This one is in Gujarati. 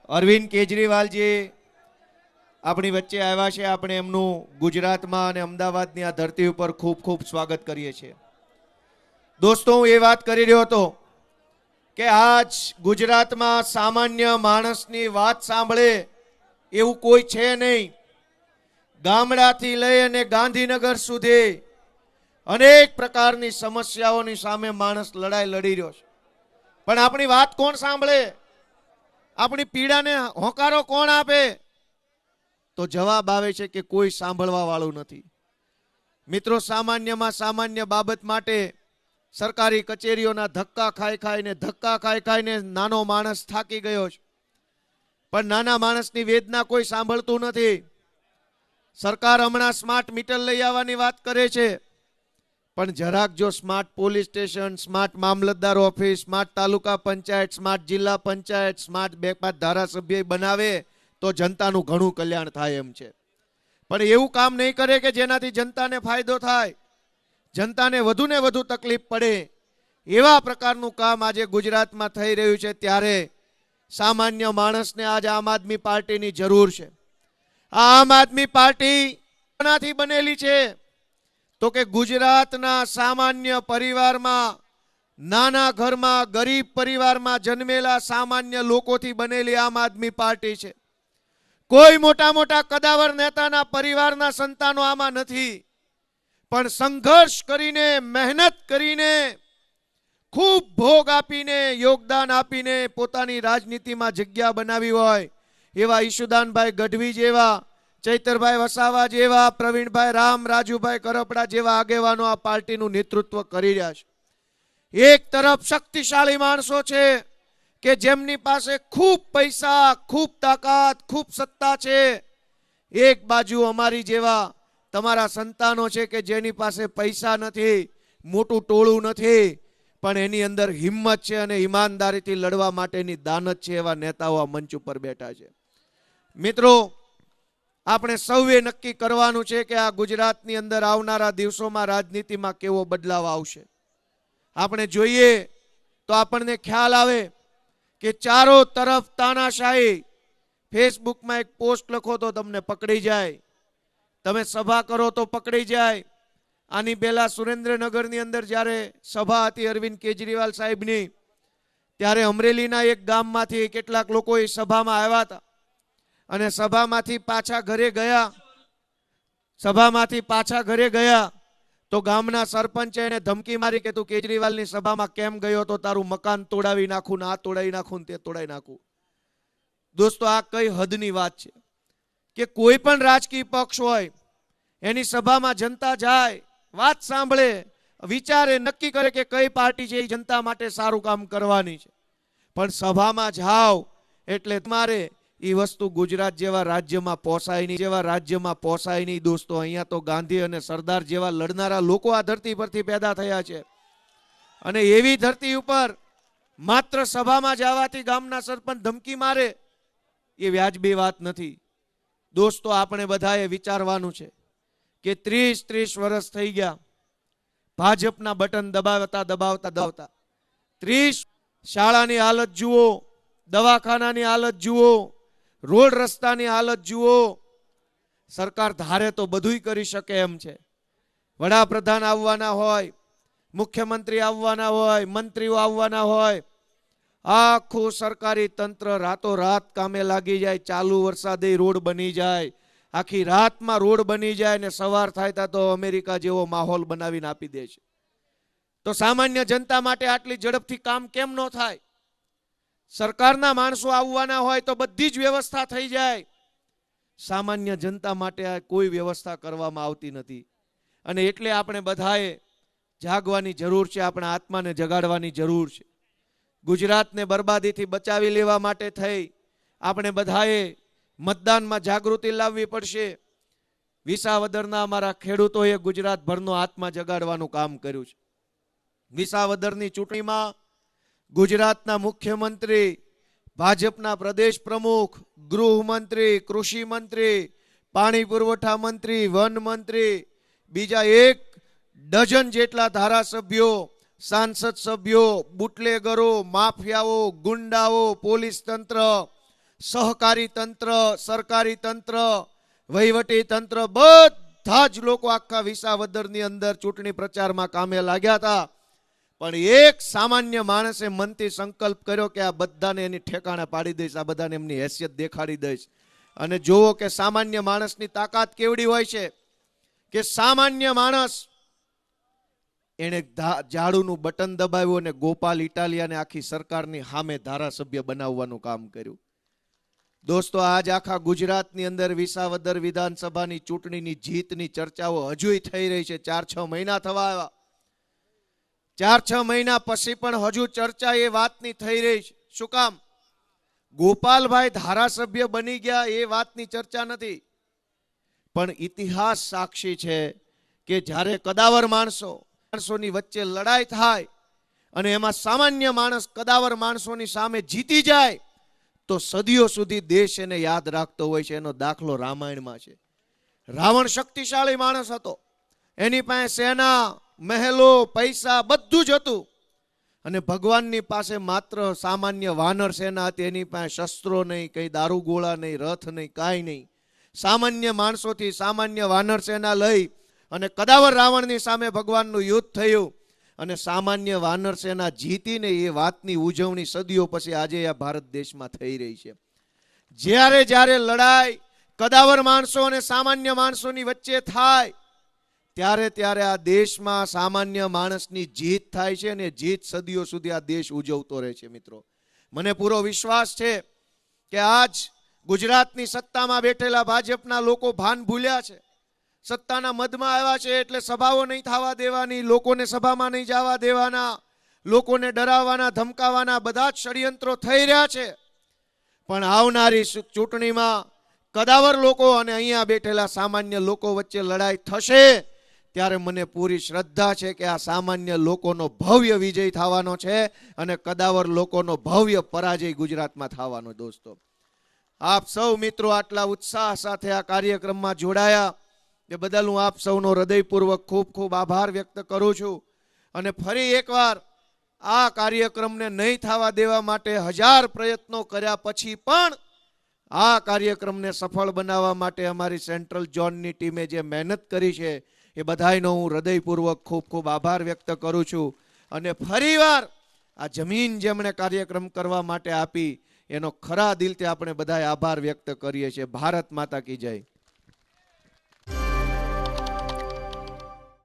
અરવિંદ કેજરીવાલજી આપણી વચ્ચે આવ્યા છે। આપણે એમનું ગુજરાતમાં અને અમદાવાદની આ ધરતી ઉપર ખૂબ ખૂબ સ્વાગત કરીએ છીએ। દોસ્તો, હું એ વાત કરી રહ્યો હતો કે આજ ગુજરાતમાં સામાન્ય માણસની વાત સાંભળે એવું કોઈ છે નહીં। ગામડાથી લઈ અને ગાંધીનગર સુધી અનેક પ્રકારની સમસ્યાઓની સામે માણસ લડાઈ લડી રહ્યો છે, પણ આપણી વાત કોણ સાંભળે? આપણી પીડાને હોકારો કોણ આપે? તો જવાબ આવે છે કે કોઈ સાંભળવા વાળું નથી। મિત્રો, સામાન્યમાં સામાન્ય બાબત માટે સરકારી કચેરીઓના ધક્કા ખાઈને નાનો માણસ થાકી ગયો છે, પણ નાના માણસની વેદના કોઈ સાંભળતું નથી। સરકાર હમણાં સ્માર્ટ મીટર લઈ આવવાની વાત કરે છે, પણ જરાક જો સ્માર્ટ પોલીસ સ્ટેશન, સ્માર્ટ મામલતદાર ઓફિસ, સ્માર્ટ તાલુકા પંચાયત, સ્માર્ટ જિલ્લા પંચાયત, સ્માર્ટ 2-5 ધારાસભ્ય બનાવે તો જનતાનું ઘણું કલ્યાણ થાય એમ છે। પણ એવું કામ નહીં કરે કે જેનાથી જનતાને ફાયદો થાય, જનતાને વધુને વધુ તકલીફ પડે। એવા પ્રકારનું કામ આજે ગુજરાતમાં થઈ રહ્યું છે, ત્યારે સામાન્ય માણસને આજ આમ આદમી પાર્ટીની જરૂર છે। આ આમ આદમી પાર્ટી કોનાથી બનેલી છે? તો કે ગુજરાતના સામાન્ય પરિવારમાં, નાના ઘરમાં, ગરીબ પરિવારમાં જન્મેલા સામાન્ય લોકોથી બનેલી આમ આદમી પાર્ટી છે। કોઈ મોટા મોટા કદાવર નેતાના પરિવારના સંતાનો આમાં નથી, પણ સંઘર્ષ કરીને, મહેનત કરીને, ખૂબ ભોગ આપીને, યોગદાન આપીને પોતાની રાજનીતિમાં જગ્યા બનાવી હોય એવા ઈશુદાનભાઈ ગઢવી જેવા, ચૈતરભાઈ વસાવા જેવા, પ્રવીણભાઈ રામ, રાજુભાઈ કરપડા જેવા આગેવાનો આ પાર્ટીનું નેતૃત્વ કરી રહ્યા છે। એક તરફ શક્તિશાળી માણસો છે કે જેમની પાસે ખૂબ પૈસા, ખૂબ તાકાત, ખૂબ સત્તા છે। એક બાજુ અમારી જેવા તમારા સંતાનો છે કે જેની પાસે પૈસા નથી, મોટું ટોળું નથી, પણ એની અંદર હિંમત છે અને ઈમાનદારીથી લડવા માટેની દાનત છે। એવા નેતાઓ આ મંચ ઉપર બેઠા છે। મિત્રો, આપણે સૌએ નક્કી કરવાનું છે કે આ ગુજરાતની અંદર આવનારા દિવસોમાં રાજનીતિમાં કેવો બદલાવ આવશે। આપણે જોઈએ તો આપણને ખ્યાલ આવે કે ચારો તરફ તાનાશાહી। ફેસબુકમાં એક પોસ્ટ લખો તો તમને પકડી જાય, તમે સભા કરો તો પકડી જાય। આની પહેલા સુરેન્દ્રનગરની અંદર જ્યારે સભા હતી અરવિંદ કેજરીવાલ સાહેબની, ત્યારે અમરેલીના એક ગામમાંથી કેટલાક લોકો એ સભામાં આવ્યા હતા અને સભામાંથી પાછા ઘરે ગયા તો ગામના સરપંચે એને ધમકી મારી કે તું કેજરીવાલની સભામાં કેમ ગયો તો તારું મકાન તોડાવી નાખું, આ તોડાવી નાખું, તે તોડાવી નાખું। દોસ્તો, આ કઈ હદની વાત છે કે કોઈ પણ રાજકીય પક્ષ હોય એની સભામાં જનતા જાય, વાત સાંભળે, વિચારે, નક્કી કરે કે કઈ પાર્ટી છે એ જનતા માટે સારું કામ કરવાની છે, પણ સભામાં જાઓ એટલે તમારે એ વસ્તુ ગુજરાત જેવા રાજ્યમાં પોસાય નહીં। દોસ્તો, અહીંયા તો ગાંધી અને સરદાર જેવા લડનારા લોકો આ ધરતી પરથી પેદા થયા છે, અને એવી ધરતી ઉપર માત્ર સભામાં જવાથી ગામના સરપંચ ધમકી મારે એ વ્યાજબી વાત નથી। દોસ્તો, આપણે બધાએ વિચારવાનું છે કે 30 વર્ષ થઈ ગયા ભાજપના બટન દબાવતા 30 શાળાની હાલત જુઓ, દવાખાનાની હાલત જુઓ, રોડ રસ્તાની હાલત જુઓ। સરકાર ધારે તો બધુંય કરી શકે એમ છે। વડાપ્રધાન આવવાના હોય, મુખ્યમંત્રી આવવાના હોય, મંત્રીઓ આવવાના હોય, આખું સરકારી તંત્ર રાતોરાત કામે લાગી જાય। ચાલુ વરસાદે રોડ બની જાય, આખી રાતમાં રોડ બની જાય ને સવાર થાય તો અમેરિકા જેવો માહોલ બનાવીને આપી દે છે। તો સામાન્ય જનતા માટે આટલી ઝડપથી કામ કેમ ન થાય? સરકારના માણસો આવવાના હોય તો બધી જ વ્યવસ્થા થઈ જાય, સામાન્ય જનતા માટે આ કોઈ વ્યવસ્થા કરવામાં આવતી નથી। અને એટલે આપણે બધાએ જાગવાની જરૂર છે, આપણા આત્માને જગાડવાની જરૂર છે। ગુજરાતને બરબાદીથી બચાવી લેવા માટે થઈ આપણે બધાએ મતદાનમાં જાગૃતિ લાવવી પડશે। વિસાવદરના અમારા ખેડૂતોએ ગુજરાતભરનો આત્મા જગાડવાનું કામ કર્યું છે। વિસાવદરની ચૂંટણીમાં ગુજરાતના મુખ્યમંત્રી, ભાજપના પ્રદેશ પ્રમુખ, ગૃહમંત્રી, કૃષિ મંત્રી, પાણી પુરવઠા મંત્રી, વન મંત્રી, બીજા 1 ડઝન જેટલા ધારાસભ્યો, સાંસદ સભ્યો, બુટલેગરો, માફિયાઓ, ગુંડાઓ, પોલીસ તંત્ર સહકારી તંત્ર, સરકારી તંત્ર, વહીવટી તંત્ર બધા જ લોકો આખા વિસાવદરની અંદર ચૂંટણી પ્રચારમાં કામે લાગ્યા હતા. પણ એક સામાન્ય માણસે મનથી સંકલ્પ કર્યો કે આ બધાને એની ઠેકાણે પાડી દઈશ, આ બધાને એમની હેસિયત દેખાડી દઈશ. અને જુઓ કે સામાન્ય માણસની તાકાત કેવડી હોય છે કે સામાન્ય માણસ એને ઝાડુનું બટન દબાવ્યું અને ગોપાલ ઇટાલિયાને આખી સરકારની સામે ધારાસભ્ય બનાવવાનું કામ કર્યું. દોસ્તો, આજ આખા ગુજરાતની અંદર વિસાવદર વિધાનસભાની ચૂંટણીની જીતની ચર્ચાઓ હજુય થઈ રહી છે. 4-6 મહિના થવા આવ્યા. 4-6 મહિના પછી પણ હજુ ચર્ચા એ વાતની થઈ રહી છે. શું કામ? ગોપાલભાઈ ધારાસભ્ય બની ગયા એ વાતની ચર્ચા નથી. પણ ઇતિહાસ સાક્ષી છે કે જ્યારે કદાવર માણસોની વચ્ચે લડાઈ થાય અને એમાં સામાન્ય માણસ કદાવર માણસોની સામે જીતી જાય તો સદીઓ સુધી દેશ એને યાદ રાખતો હોય છે. એનો દાખલો રામાયણમાં છે. રાવણ શક્તિશાળી માણસ હતો. એની પાસે સેના, મહેલો, પૈસા બધું જ હતું. અને ભગવાનની પાસે માત્ર સામાન્ય વાનર સેના હતી. એની પાસે શસ્ત્રો નહીં, કઈ દારૂગોળા નહીં, રથ નહીં, કાંઈ નહીં. સામાન્ય માણસોથી સામાન્ય વાનર સેના લઈ અને કદાવર રાવણની સામે ભગવાનનું યુદ્ધ થયું અને સામાન્ય વાનર સેના જીતીને એ વાતની ઉજવણી સદીઓ પછી આજે આ ભારત દેશમાં થઈ રહી છે. જ્યારે જ્યારે લડાઈ કદાવર માણસો અને સામાન્ય માણસોની વચ્ચે થાય ત્યારે ત્યારે આ દેશમાં સામાન્ય માણસની જીત થાય છે અને જીત સદીઓ સુધી આ દેશ ઉજવતો રહે છે. મિત્રો, મને પૂરો વિશ્વાસ છે કે આજ ગુજરાતની સત્તામાં બેઠેલા ભાજપના લોકો ભાન ભૂલ્યા છે. સત્તાના મદમાં આવ્યા છે એટલે સભાઓ નહીં થવા દેવાની, લોકોને સભામાં નહીં જવા દેવાના, લોકોને ડરાવવાના, ધમકાવવાના બધા જ ષડયંત્રો થઈ રહ્યા છે. પણ આવનારી ચૂંટણીમાં કદાવર લોકો અને અહીંયા બેઠેલા સામાન્ય લોકો વચ્ચે લડાઈ થશે ત્યારે મને પૂરી શ્રદ્ધા છે કે આ સામાન્ય લોકોનો ભવ્ય વિજય થવાનો છે અને કદાવર લોકોનો ભવ્ય પરાજય ગુજરાતમાં થવાનો. દોસ્તો, આપ સૌ મિત્રો આટલા ઉત્સાહ સાથે આ કાર્યક્રમમાં જોડાયા એ બદલ હું આપ સૌનો હૃદયપૂર્વક ખૂબ ખૂબ આભાર વ્યક્ત કરું છું. અને ફરી એકવાર આ કાર્યક્રમને નહીં થવા દેવા માટે 1000 પ્રયત્નો કર્યા પછી પણ આ કાર્યક્રમને સફળ બનાવવા માટે અમારી સેન્ટ્રલ ઝોનની ટીમે જે મહેનત કરી છે એ બધાયનો હું હૃદયપૂર્વક ખૂબ ખૂબ આભાર વ્યક્ત કરું છું. અને ફરીવાર આ જમીન જેમણે કાર્યક્રમ કરવા માટે આપી એનો ખરા દિલથી આપણે બધાય આભાર વ્યક્ત કરીએ છીએ. ભારત માતા કી જય.